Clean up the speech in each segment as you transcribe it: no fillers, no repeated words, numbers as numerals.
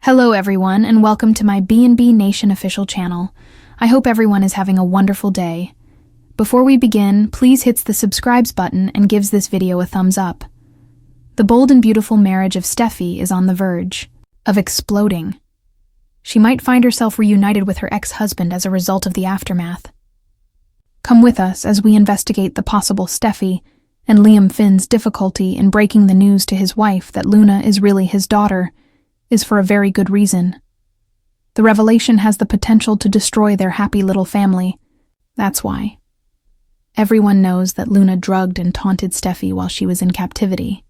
Hello everyone, and welcome to my B&B Nation official channel. I hope everyone is having a wonderful day. Before we begin, please hit the subscribe button and gives this video a thumbs up. The bold and beautiful marriage of Steffi is on the verge of exploding. She might find herself reunited with her ex-husband as a result of the aftermath. Come with us as we investigate the possible Steffi and Liam Finn's difficulty in breaking the news to his wife that Luna is really his daughter is for a very good reason. The revelation has the potential to destroy their happy little family. That's why. Everyone knows that Luna drugged and taunted Steffi while she was in captivity,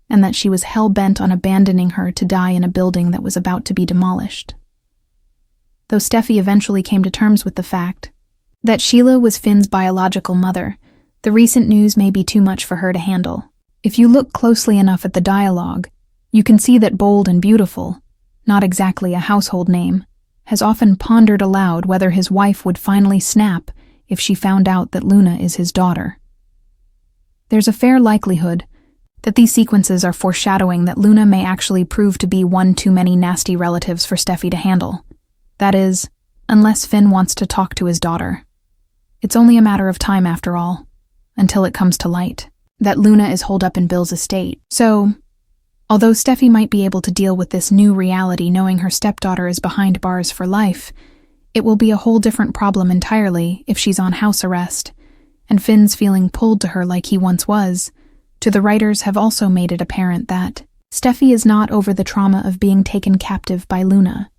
and that she was hell-bent on abandoning her to die in a building that was about to be demolished. Though Steffi eventually came to terms with the fact that Sheila was Finn's biological mother, the recent news may be too much for her to handle. If you look closely enough at the dialogue, you can see that Bold and Beautiful, not exactly a household name, has often pondered aloud whether his wife would finally snap if she found out that Luna is his daughter. There's a fair likelihood that these sequences are foreshadowing that Luna may actually prove to be one too many nasty relatives for Steffi to handle. That is, unless Finn wants to talk to his daughter. It's only a matter of time after all, until it comes to light that Luna is holed up in Bill's estate. So, although Steffi might be able to deal with this new reality knowing her stepdaughter is behind bars for life, it will be a whole different problem entirely if she's on house arrest, and Finn's feeling pulled to her like he once was. The writers have also made it apparent that Steffi is not over the trauma of being taken captive by Luna.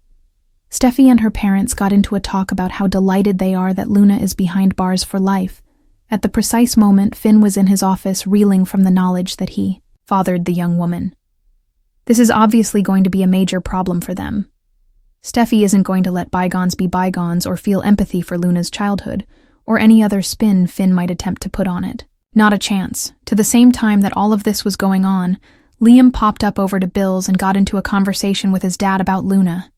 Steffi and her parents got into a talk about how delighted they are that Luna is behind bars for life, at the precise moment Finn was in his office reeling from the knowledge that he fathered the young woman. This is obviously going to be a major problem for them. Steffi isn't going to let bygones be bygones or feel empathy for Luna's childhood, or any other spin Finn might attempt to put on it. Not a chance. To the same time that all of this was going on, Liam popped up over to Bill's and got into a conversation with his dad about Luna.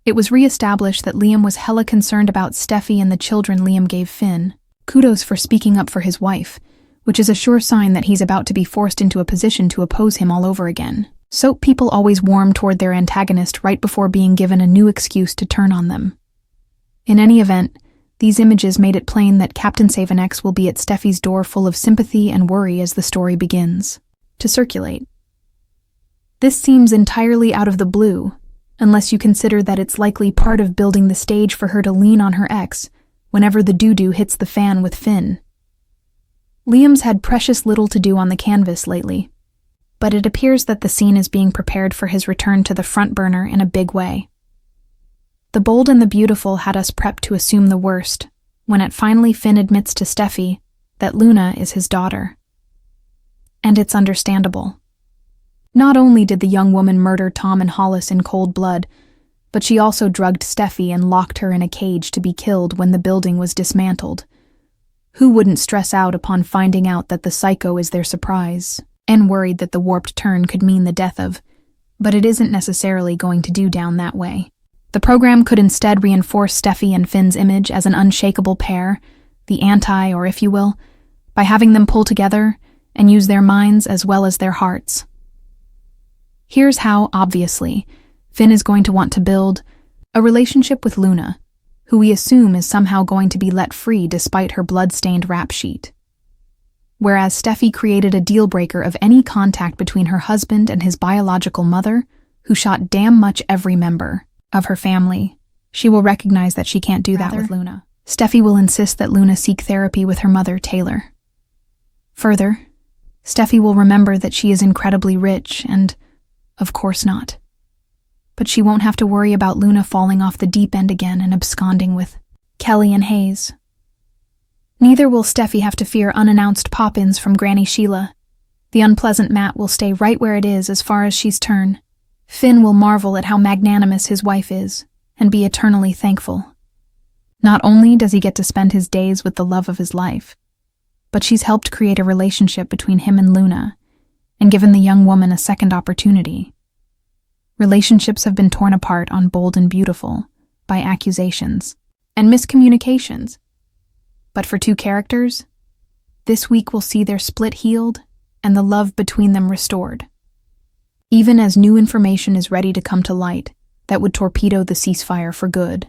It was re-established that Liam was hella concerned about Steffi and the children Liam gave Finn. Kudos for speaking up for his wife, which is a sure sign that he's about to be forced into a position to oppose him all over again. Soap people always warm toward their antagonist right before being given a new excuse to turn on them. In any event, these images made it plain that Captain Save-N-X will be at Steffi's door full of sympathy and worry as the story begins to circulate. This seems entirely out of the blue, unless you consider that it's likely part of building the stage for her to lean on her ex whenever the doo-doo hits the fan with Finn. Liam's had precious little to do on the canvas lately, but it appears that the scene is being prepared for his return to the front burner in a big way. The Bold and the Beautiful had us prepped to assume the worst, when finally Finn admits to Steffi that Luna is his daughter. And it's understandable. Not only did the young woman murder Tom and Hollis in cold blood, but she also drugged Steffi and locked her in a cage to be killed when the building was dismantled. Who wouldn't stress out upon finding out that the psycho is their surprise, and worried that the warped turn could mean the death of, but it isn't necessarily going to do down that way. The program could instead reinforce Steffi and Finn's image as an unshakable pair, the anti, or if you will, by having them pull together and use their minds as well as their hearts. Here's how, obviously, Finn is going to want to build a relationship with Luna, who we assume is somehow going to be let free despite her blood-stained rap sheet. Whereas Steffi created a deal-breaker of any contact between her husband and his biological mother, who shot damn much every member of her family, she will recognize that she can't do that with Luna. Steffi will insist that Luna seek therapy with her mother, Taylor. Further, Steffi will remember that she is incredibly rich and, of course not. But she won't have to worry about Luna falling off the deep end again and absconding with Kelly and Hayes. Neither will Steffi have to fear unannounced pop-ins from Granny Sheila. The unpleasant mat will stay right where it is as far as she's turned. Finn will marvel at how magnanimous his wife is, and be eternally thankful. Not only does he get to spend his days with the love of his life, but she's helped create a relationship between him and Luna, and given the young woman a second opportunity. Relationships have been torn apart on Bold and Beautiful by accusations and miscommunications. But for two characters, this week we'll see their split healed and the love between them restored. Even as new information is ready to come to light, that would torpedo the ceasefire for good.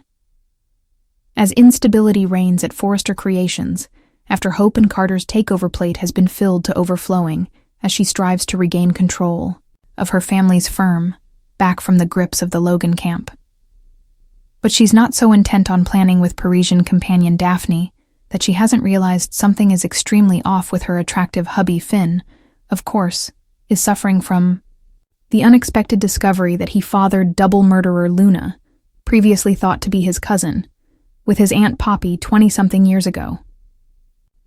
As instability reigns at Forrester Creations, after Hope and Carter's takeover plate has been filled to overflowing as she strives to regain control of her family's firm back from the grips of the Logan camp. But she's not so intent on planning with Parisian companion Daphne that she hasn't realized something is extremely off with her attractive hubby Finn, of course, is suffering from the unexpected discovery that he fathered double murderer Luna, previously thought to be his cousin, with his Aunt Poppy 20-something years ago.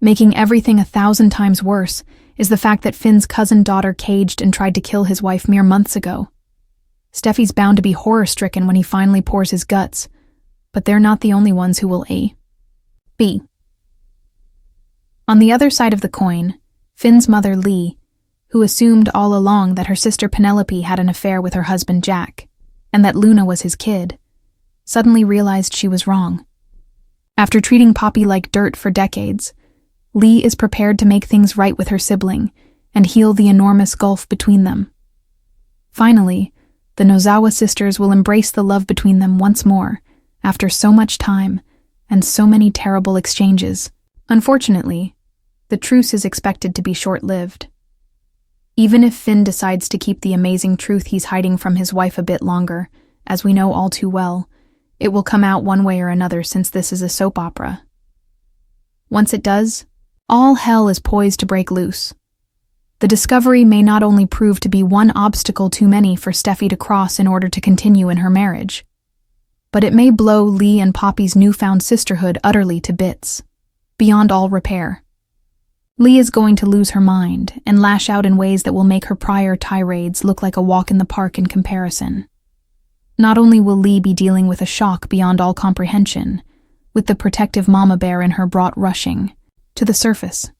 Making everything 1,000 times worse is the fact that Finn's cousin daughter caged and tried to kill his wife mere months ago. Steffi's bound to be horror-stricken when he finally pours his guts, but they're not the only ones who will be. On the other side of the coin, Finn's mother Lee, who assumed all along that her sister Penelope had an affair with her husband Jack, and that Luna was his kid, suddenly realized she was wrong. After treating Poppy like dirt for decades, Lee is prepared to make things right with her sibling and heal the enormous gulf between them. Finally, the Nozawa sisters will embrace the love between them once more, after so much time and so many terrible exchanges. Unfortunately, the truce is expected to be short-lived. Even if Finn decides to keep the amazing truth he's hiding from his wife a bit longer, as we know all too well, it will come out one way or another since this is a soap opera. Once it does, all hell is poised to break loose. The discovery may not only prove to be one obstacle too many for Steffi to cross in order to continue in her marriage, but it may blow Lee and Poppy's newfound sisterhood utterly to bits, beyond all repair. Lee is going to lose her mind and lash out in ways that will make her prior tirades look like a walk in the park in comparison. Not only will Lee be dealing with a shock beyond all comprehension, with the protective mama bear in her brought rushing to the surface,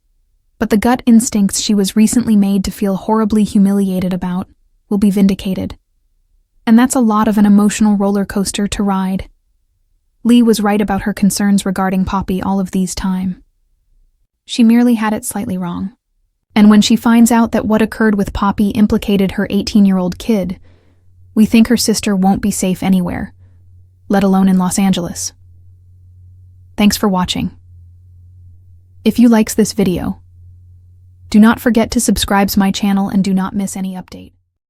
but the gut instincts she was recently made to feel horribly humiliated about will be vindicated. And that's a lot of an emotional roller coaster to ride. Lee was right about her concerns regarding Poppy all of these time. She merely had it slightly wrong. And when she finds out that what occurred with Poppy implicated her 18-year-old kid, we think her sister won't be safe anywhere, let alone in Los Angeles. Thanks for watching. If you likes this video, do not forget to subscribe to my channel and do not miss any update.